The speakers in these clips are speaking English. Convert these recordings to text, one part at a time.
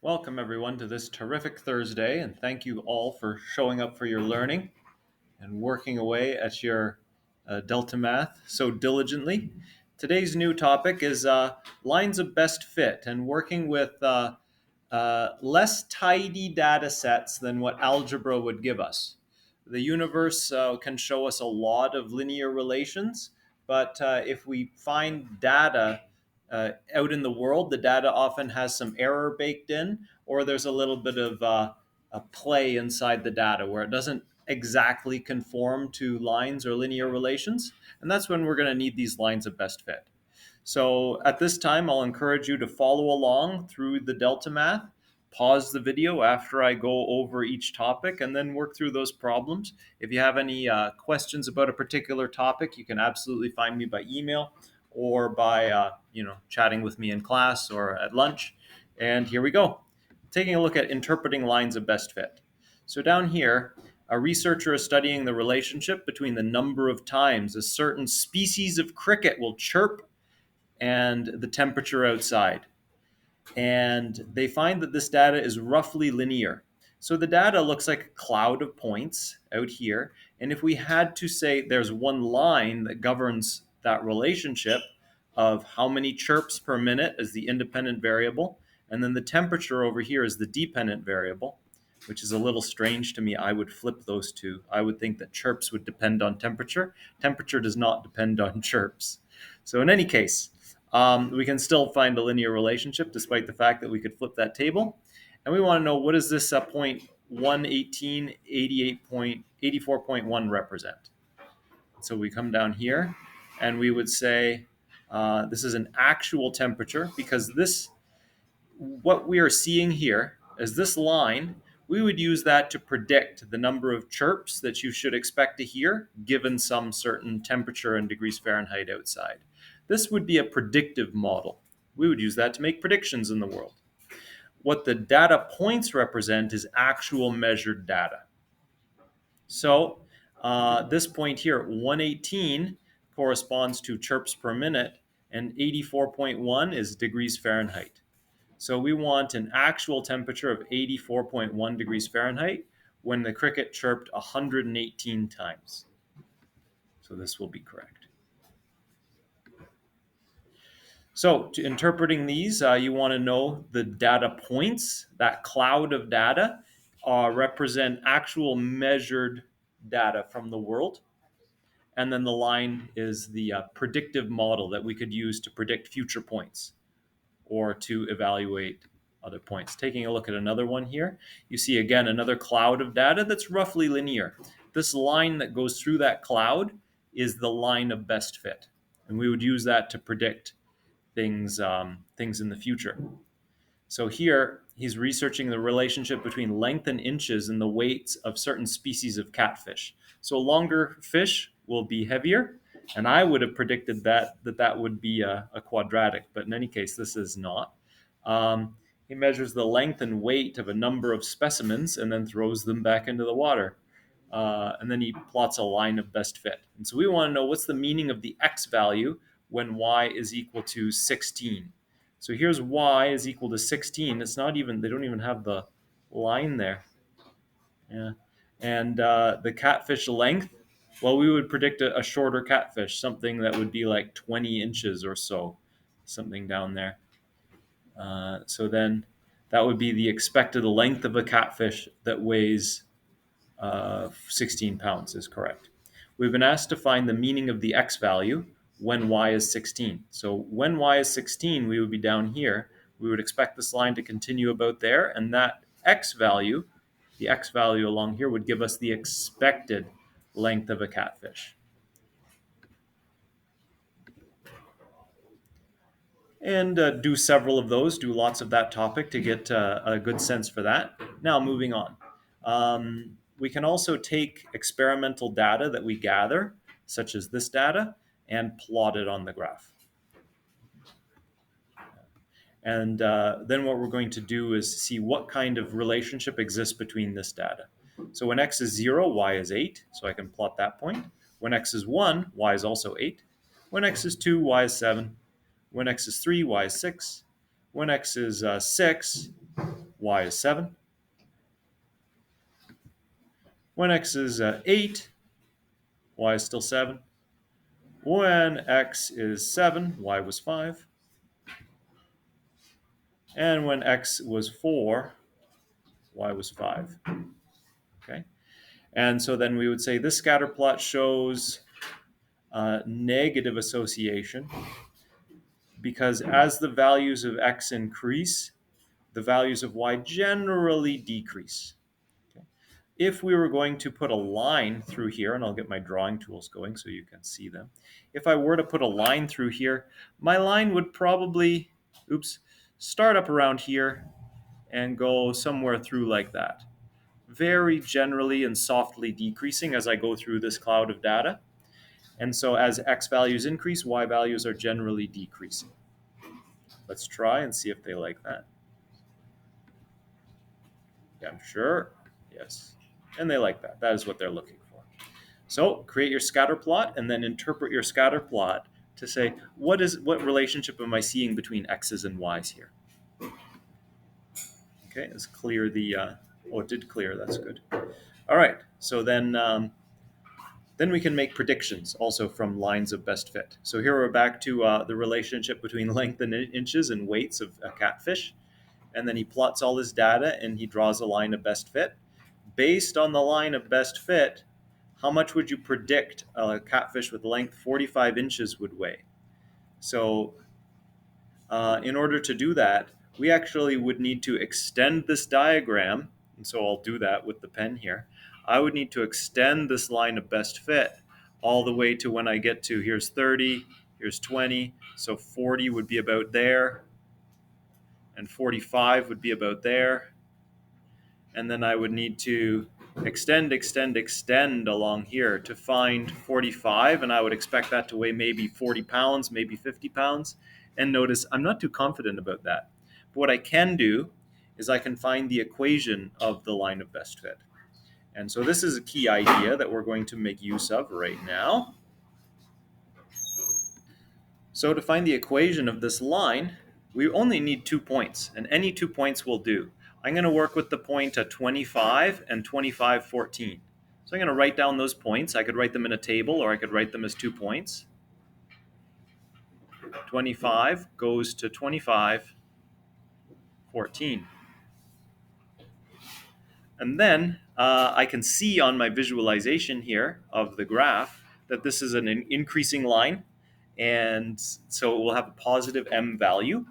Welcome, everyone, to this terrific Thursday, and thank you all for showing up for your learning and working away at your Delta Math so diligently. Today's new topic is lines of best fit and working with less tidy data sets than what algebra would give us. The universe can show us a lot of linear relations, but if we find data out in the world, the data often has some error baked in, or there's a little bit of a play inside the data where it doesn't exactly conform to lines or linear relations. And that's when we're going to need these lines of best fit. So at this time, I'll encourage you to follow along through the Delta Math. Pause the video after I go over each topic and then work through those problems. If you have any questions about a particular topic, you can absolutely find me by email or by chatting with me in class or at lunch. And here we go. Taking a look at interpreting lines of best fit. So down here, a researcher is studying the relationship between the number of times a certain species of cricket will chirp and the temperature outside. And they find that this data is roughly linear. So the data looks like a cloud of points out here. And if we had to say there's one line that governs that relationship of how many chirps per minute as the independent variable, and then the temperature over here is the dependent variable, which is a little strange to me. I would flip those two. I would think that chirps would depend on temperature. Temperature does not depend on chirps. So in any case, we can still find a linear relationship despite the fact that we could flip that table. And we want to know, what does this point 118.84.1 represent? So we come down here and we would say this is an actual temperature, because what we are seeing here is this line. We would use that to predict the number of chirps that you should expect to hear given some certain temperature in degrees Fahrenheit outside. This would be a predictive model. We would use that to make predictions in the world. What the data points represent is actual measured data. So this point here, 118, corresponds to chirps per minute, and 84.1 is degrees Fahrenheit. So we want an actual temperature of 84.1 degrees Fahrenheit when the cricket chirped 118 times. So this will be correct. So to interpreting these, you want to know the data points. That cloud of data represent actual measured data from the world. And then the line is the predictive model that we could use to predict future points or to evaluate other points. Taking a look at another one here, you see again another cloud of data that's roughly linear. This line that goes through that cloud is the line of best fit. And we would use that to predict things in the future. So here, he's researching the relationship between length in inches and the weights of certain species of catfish. So longer fish will be heavier, and I would have predicted that would be a quadratic, but in any case, this is not. He measures the length and weight of a number of specimens and then throws them back into the water. And then he plots a line of best fit. And so we want to know, what's the meaning of the x value when y is equal to 16. So here's y is equal to 16. It's not even, they don't even have the line there. Yeah. And the catfish length, well, we would predict a shorter catfish, something that would be like 20 inches or so, something down there. So then that would be the expected length of a catfish that weighs 16 pounds is correct. We've been asked to find the meaning of the x value when y is 16. So when y is 16, we would be down here. We would expect this line to continue about there, and that x value, the x value along here, would give us the expected length of a catfish. And do several of those, do lots of that topic to get a good sense for that. Now, moving on. We can also take experimental data that we gather, such as this data, and plot it on the graph. And then what we're going to do is see what kind of relationship exists between this data. So when x is 0, y is 8, so I can plot that point. When x is 1, y is also 8. When x is 2, y is 7. When x is 3, y is 6. When x is 6, y is 7. When x is 8, y is still 7. When x is 7, y was 5. And when x was 4, y was 5. Okay? And so then we would say this scatter plot shows negative association because as the values of x increase, the values of y generally decrease. Okay? If we were going to put a line through here, and I'll get my drawing tools going so you can see them. If I were to put a line through here, my line would probably, start up around here and go somewhere through like that. Very generally and softly decreasing as I go through this cloud of data. And so as x values increase, y values are generally decreasing. Let's try and see if they like that. Yeah, I'm sure. Yes. And they like that. That is what they're looking for. So create your scatter plot and then interpret your scatter plot to say, what relationship am I seeing between x's and y's here? Okay, let's clear the, it did clear, that's good. All right, so then we can make predictions also from lines of best fit. So here we're back to the relationship between length in inches and weights of a catfish. And then he plots all his data and he draws a line of best fit. Based on the line of best fit, how much would you predict a catfish with length 45 inches would weigh? So in order to do that, we actually would need to extend this diagram. And so I'll do that with the pen here. I would need to extend this line of best fit all the way to when I get to here's 30, here's 20. So 40 would be about there, and 45 would be about there. And then I would need to extend along here to find 45, and I would expect that to weigh maybe 40 pounds, maybe 50 pounds. And notice, I'm not too confident about that. But what I can do is I can find the equation of the line of best fit. And so this is a key idea that we're going to make use of right now. So to find the equation of this line, we only need 2 points, and any 2 points will do. I'm going to work with the point at 25 and 2514. So I'm going to write down those points. I could write them in a table, or I could write them as 2 points. 25 goes to 2514. And then I can see on my visualization here of the graph that this is an increasing line. And so it will have a positive m value.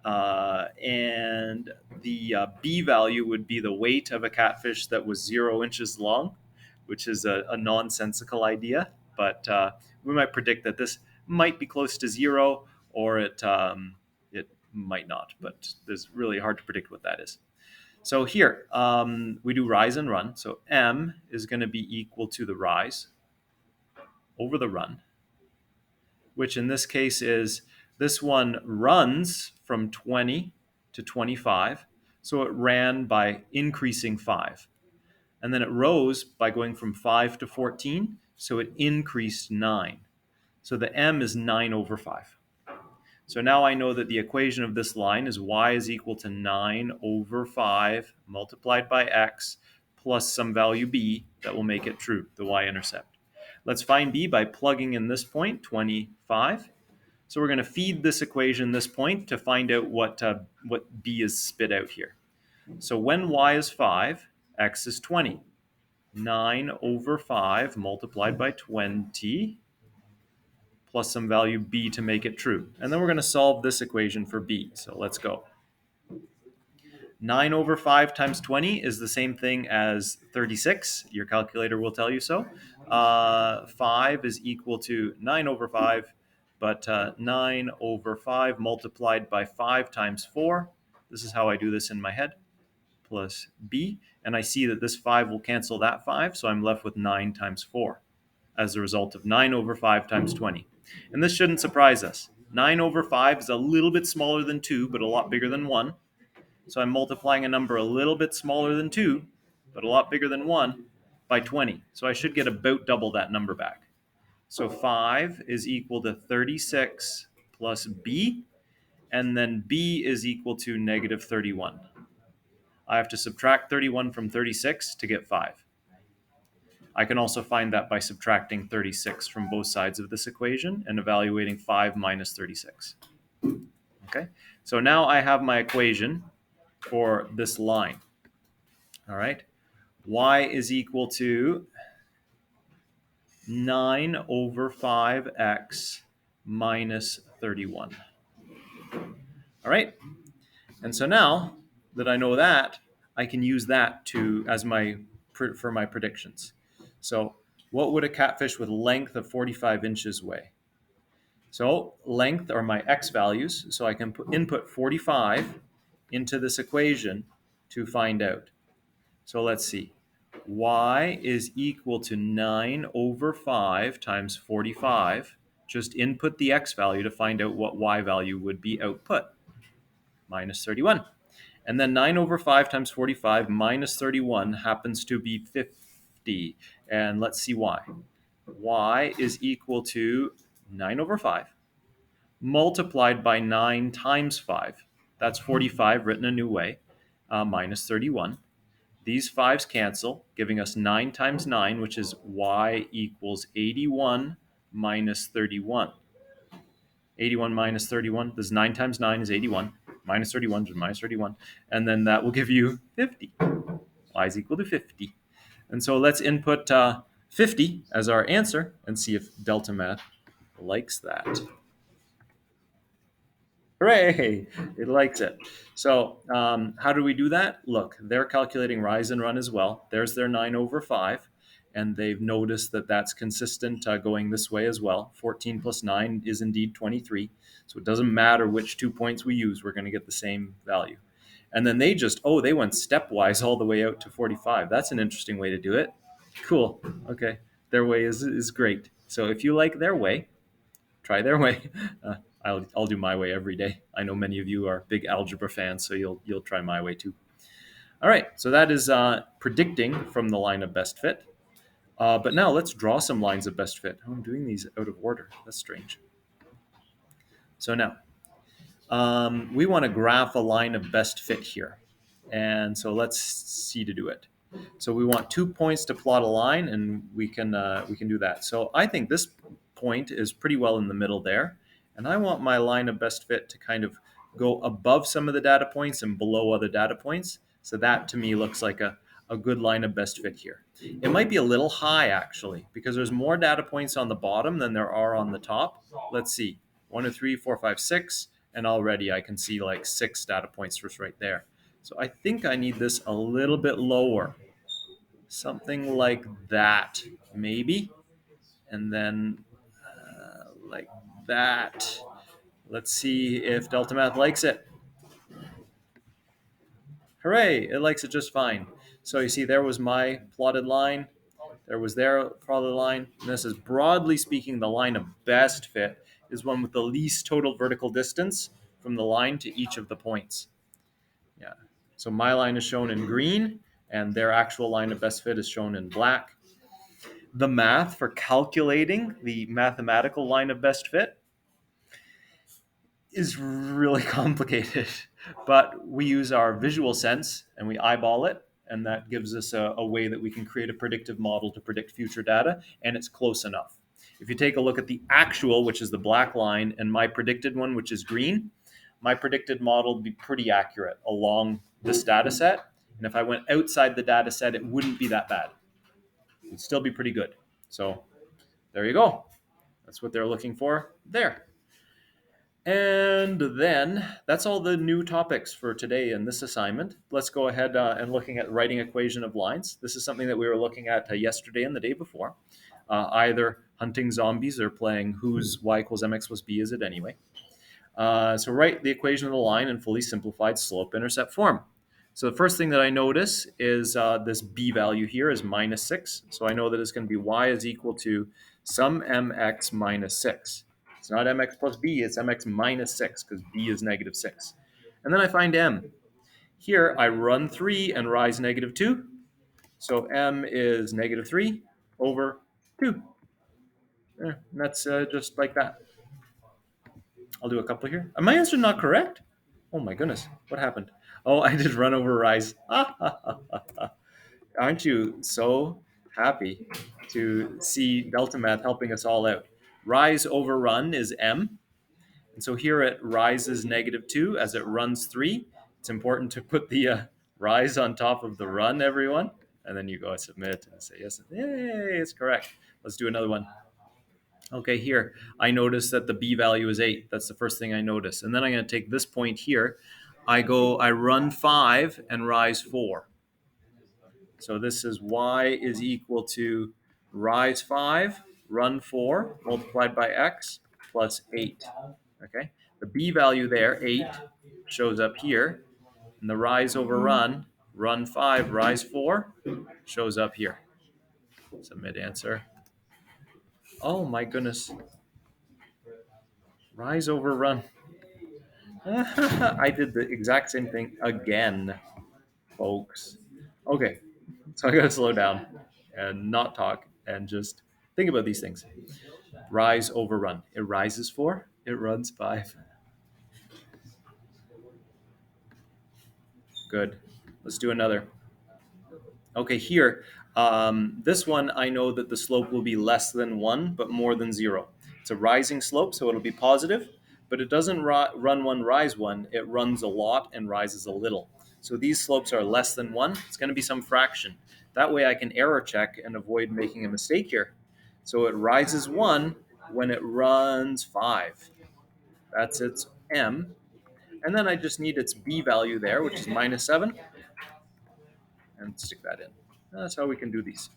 And the b value would be the weight of a catfish that was 0 inches long, which is a nonsensical idea. But we might predict that this might be close to 0, or it might not. But it's really hard to predict what that is. So here, we do rise and run. So m is going to be equal to the rise over the run, which in this case is this one runs from 20 to 25. So it ran by increasing 5. And then it rose by going from 5 to 14. So it increased 9. So the m is 9 over 5. So now I know that the equation of this line is y is equal to 9 over 5 multiplied by x plus some value b that will make it true, the y-intercept. Let's find b by plugging in this point, 25. So we're going to feed this equation this point to find out what b is spit out here. So when y is 5, x is 20. 9 over 5 multiplied by 20 plus some value b to make it true. And then we're going to solve this equation for b. So let's go. 9 over 5 times 20 is the same thing as 36. Your calculator will tell you so. 5 is equal to 9 over 5, but 9 over 5 multiplied by 5 times 4. This is how I do this in my head, plus b. And I see that this 5 will cancel that 5, so I'm left with 9 times 4 as a result of 9 over 5 times 20. And this shouldn't surprise us. 9 over 5 is a little bit smaller than 2, but a lot bigger than 1. So I'm multiplying a number a little bit smaller than 2, but a lot bigger than 1, by 20. So I should get about double that number back. So 5 is equal to 36 plus b, and then b is equal to negative 31. I have to subtract 31 from 36 to get 5. I can also find that by subtracting 36 from both sides of this equation and evaluating 5 minus 36. Okay, so now I have my equation for this line. All right, y is equal to 9 over 5x minus 31. All right, and so now that I know that, I can use that as for my predictions. So what would a catfish with length of 45 inches weigh? So length are my x values, so I can input 45 into this equation to find out. So let's see. Y is equal to 9 over 5 times 45. Just input the x value to find out what y value would be output, minus 31. And then 9 over 5 times 45 minus 31 happens to be 50. And let's see why. Y is equal to 9 over 5 multiplied by 9 times 5. That's 45 written a new way, minus 31. These 5's cancel, giving us 9 times 9, which is y equals 81 minus 31. 81 minus 31, this 9 times 9 is 81. Minus 31 is minus 31. And then that will give you 50. Y is equal to 50. And so let's input 50 as our answer and see if Delta Math likes that. Hooray! It likes it. So how do we do that? Look, they're calculating rise and run as well. There's their 9 over 5. And they've noticed that that's consistent going this way as well. 14 plus 9 is indeed 23. So it doesn't matter which 2 points we use. We're going to get the same value. And then they went stepwise all the way out to 45. That's an interesting way to do it. Cool. Okay. Their way is great. So if you like their way, try their way. I'll do my way every day. I know many of you are big algebra fans, so you'll try my way too. All right, so that is predicting from the line of best fit. But now let's draw some lines of best fit. Oh, I'm doing these out of order. That's strange. So now we want to graph a line of best fit here. And so let's see to do it. So we want 2 points to plot a line, and we can do that. So I think this point is pretty well in the middle there. And I want my line of best fit to kind of go above some of the data points and below other data points. So that to me looks like a good line of best fit here. It might be a little high actually, because there's more data points on the bottom than there are on the top. Let's see, 1, 2, 3, 4, 5, 6. And already I can see like 6 data points just right there. So I think I need this a little bit lower. Something like that, maybe. And then like that. Let's see if Delta Math likes it. Hooray, it likes it just fine. So you see there was my plotted line. There was their plotted line. And this is broadly speaking the line of best fit is one with the least total vertical distance from the line to each of the points. Yeah. So my line is shown in green and their actual line of best fit is shown in black. The math for calculating the mathematical line of best fit is really complicated, but we use our visual sense and we eyeball it, and that gives us a way that we can create a predictive model to predict future data, and it's close enough. If you take a look at the actual, which is the black line, and my predicted one, which is green, my predicted model would be pretty accurate along this data set. And if I went outside the data set, it wouldn't be that bad. It would still be pretty good. So there you go. That's what they're looking for there. And then that's all the new topics for today in this assignment. Let's go ahead and looking at writing equation of lines. This is something that we were looking at yesterday and the day before. Either hunting zombies or playing whose y equals mx plus b is it anyway. So write the equation of the line in fully simplified slope-intercept form. So the first thing that I notice is this b value here is minus 6. So I know that it's going to be y is equal to some mx minus 6. It's not mx plus b, it's mx minus 6 because b is negative 6. And then I find m. Here I run 3 and rise negative 2. So m is negative 3 over 2. And that's just like that. I'll do a couple here. Am my answer not correct? Oh my goodness, what happened? Oh, I did run over rise. Aren't you so happy to see delta math helping us all out? Rise over run is m. And so here it rises -2 as it runs 3. It's important to put the rise on top of the run, everyone. And then you go submit and say yes. Yay, it's correct. Let's do another one. Okay, here, I notice that the b value is 8. That's the first thing I notice. And then I'm going to take this point here. I run 5 and rise 4. So this is y is equal to rise 5, run 4, multiplied by x, plus 8. Okay, the b value there, 8, shows up here. And the rise over run 5, rise 4, shows up here. Submit answer. Oh my goodness. Rise over run. I did the exact same thing again, folks. Okay, so I gotta slow down and not talk and just think about these things. Rise over run. It rises 4, it runs 5. Good. Let's do another. Okay, here, this one, I know that the slope will be less than 1, but more than 0. It's a rising slope, so it'll be positive, but it doesn't run 1, rise 1. It runs a lot and rises a little. So these slopes are less than 1. It's going to be some fraction. That way I can error check and avoid making a mistake here. So it rises 1 when it runs 5. That's its m. And then I just need its b value there, which is -7, and stick that in. That's how we can do these.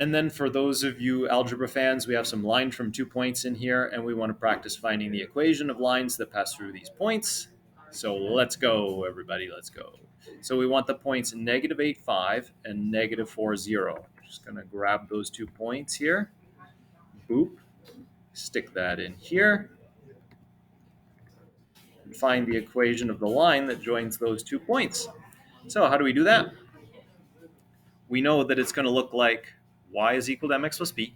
And then for those of you algebra fans, we have some line from 2 points in here, and we want to practice finding the equation of lines that pass through these points. So let's go, everybody, let's go. So we want the points -8, 5 and -4, 0. Just going to grab those 2 points here. Boop. Stick that in here. And find the equation of the line that joins those 2 points. So how do we do that? We know that it's going to look like y is equal to mx plus b.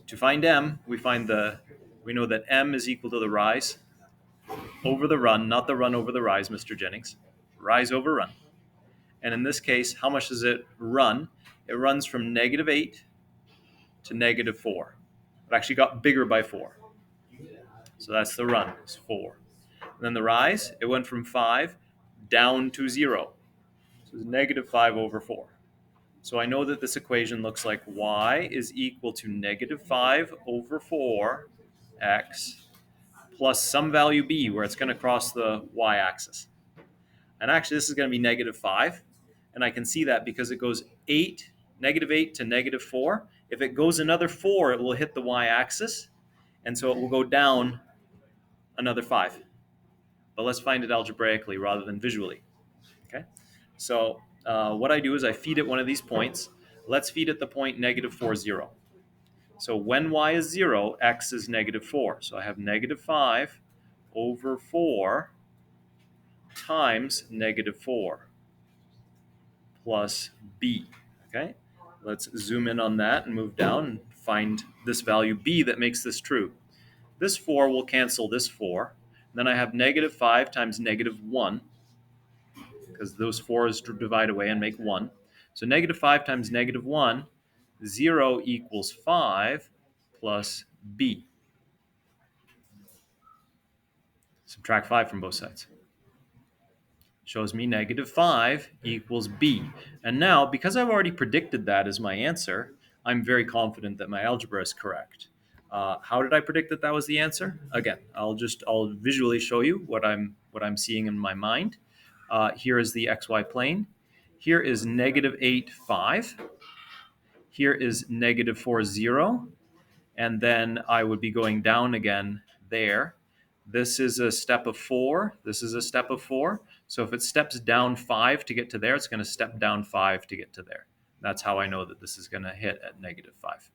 To find m, we know that m is equal to the rise over the run, not the run over the rise, Mr. Jennings. Rise over run. And in this case, how much does it run? It runs from -8 to -4. It actually got bigger by 4. So that's the run, it's 4. And then the rise, it went from 5 down to 0. So it's -5 over 4. So I know that this equation looks like y is equal to -5 over 4x plus some value b, where it's going to cross the y-axis. And actually, this is going to be -5. And I can see that because it goes -8 to -4. If it goes another 4, it will hit the y-axis. And so it will go down another 5. But let's find it algebraically rather than visually. Okay. So what I do is I feed it one of these points. Let's feed it the point -4, 0. So when y is 0, x is -4. So I have -5 over 4 times -4 plus b. Okay, let's zoom in on that and move down and find this value b that makes this true. This 4 will cancel this 4. Then I have -5 times -1, because those 4's divide away and make 1. So -5 times -1, 0 equals 5 plus b. Subtract 5 from both sides. Shows me -5 equals b. And now, because I've already predicted that as my answer, I'm very confident that my algebra is correct. How did I predict that that was the answer? Again, I'll visually show you what I'm seeing in my mind. Here is the xy plane. Here is -8, 5. Here is -4, 0. And then I would be going down again there. This is a step of 4. This is a step of 4. So if it steps down 5 to get to there, it's going to step down 5 to get to there. That's how I know that this is going to hit at -5.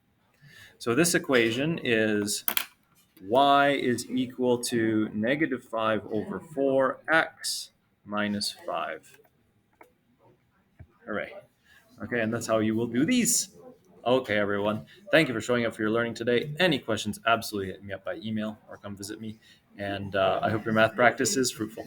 So this equation is y is equal to -5 over 4x minus 5. Hooray. Okay, and that's how you will do these. Okay, everyone. Thank you for showing up for your learning today. Any questions, absolutely hit me up by email or come visit me. And I hope your math practice is fruitful.